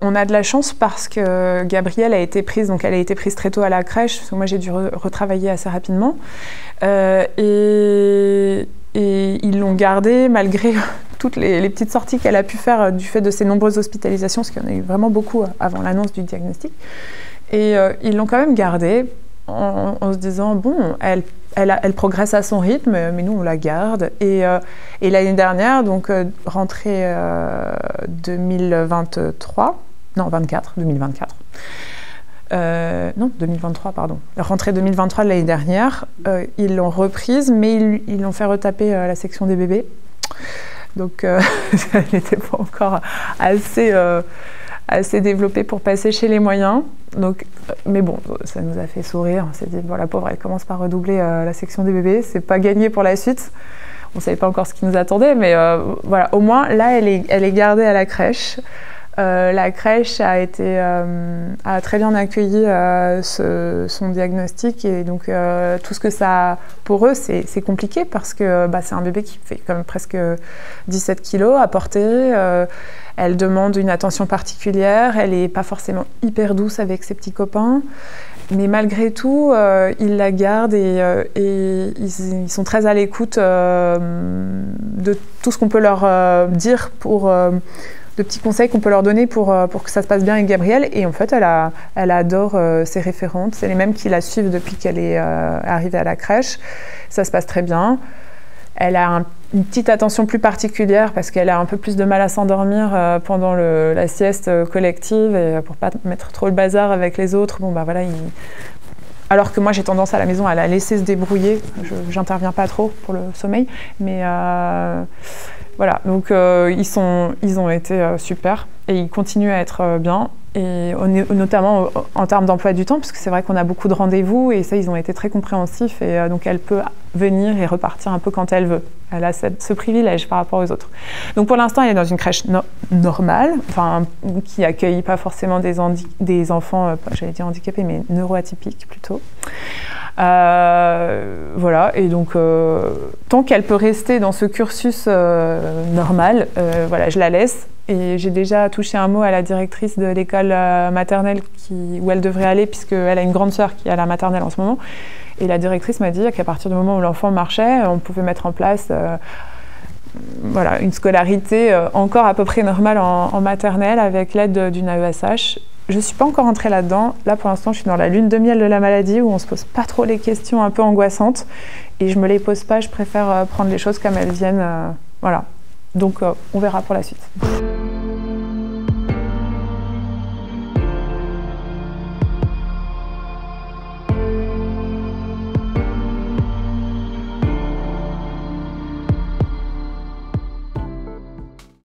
on a de la chance parce que Gabrielle a été prise, donc elle a été prise très tôt à la crèche, parce que moi j'ai dû retravailler assez rapidement. Et ils l'ont gardée malgré toutes les petites sorties qu'elle a pu faire du fait de ses nombreuses hospitalisations, parce qu'il y en a eu vraiment beaucoup avant l'annonce du diagnostic. Et ils l'ont quand même gardée en se disant, bon, elle progresse à son rythme, mais nous on la garde. Et l'année dernière, donc rentrée 2023, non 2024. Non, 2023, pardon. Rentrée 2023 de l'année dernière, ils l'ont reprise, mais ils l'ont fait retaper la section des bébés. Donc, elle n'était pas encore assez développée pour passer chez les moyens. Donc, mais bon, ça nous a fait sourire. On s'est dit, bon, la pauvre, elle commence par redoubler la section des bébés. C'est pas gagné pour la suite. On ne savait pas encore ce qui nous attendait, mais voilà, au moins, là, elle est gardée à la crèche. La crèche a très bien accueilli son diagnostic et donc tout ce que ça pour eux c'est compliqué parce que c'est un bébé qui fait quand même presque 17 kilos à porter. Elle demande une attention particulière, elle n'est pas forcément hyper douce avec ses petits copains, mais malgré tout ils la gardent et ils sont très à l'écoute de tout ce qu'on peut leur dire de petits conseils qu'on peut leur donner pour que ça se passe bien avec Gabrielle. Et en fait, elle adore ses référentes. C'est les mêmes qui la suivent depuis qu'elle est arrivée à la crèche. Ça se passe très bien. Elle a une petite attention plus particulière parce qu'elle a un peu plus de mal à s'endormir pendant la sieste collective et pour pas mettre trop le bazar avec les autres. Bon, voilà, alors que moi, j'ai tendance à la maison à la laisser se débrouiller. J'interviens pas trop pour le sommeil, mais voilà, donc ils ont été super et ils continuent à être bien, et notamment en termes d'emploi du temps, parce que c'est vrai qu'on a beaucoup de rendez-vous et ça, ils ont été très compréhensifs et donc elle peut venir et repartir un peu quand elle veut. Elle a ce privilège par rapport aux autres. Donc pour l'instant, elle est dans une crèche normale, qui accueille pas forcément des enfants, j'allais dire handicapés, mais neuroatypiques plutôt. Voilà, et donc tant qu'elle peut rester dans ce cursus normal, voilà, je la laisse. Et j'ai déjà touché un mot à la directrice de l'école maternelle où elle devrait aller, puisqu'elle a une grande sœur qui est à la maternelle en ce moment. Et la directrice m'a dit qu'à partir du moment où l'enfant marchait, on pouvait mettre en place voilà, une scolarité encore à peu près normale en maternelle avec l'aide d'une AESH. Je ne suis pas encore entrée là-dedans. Là, pour l'instant, je suis dans la lune de miel de la maladie où on ne se pose pas trop les questions un peu angoissantes. Et je ne me les pose pas, je préfère prendre les choses comme elles viennent. Voilà. Donc, on verra pour la suite.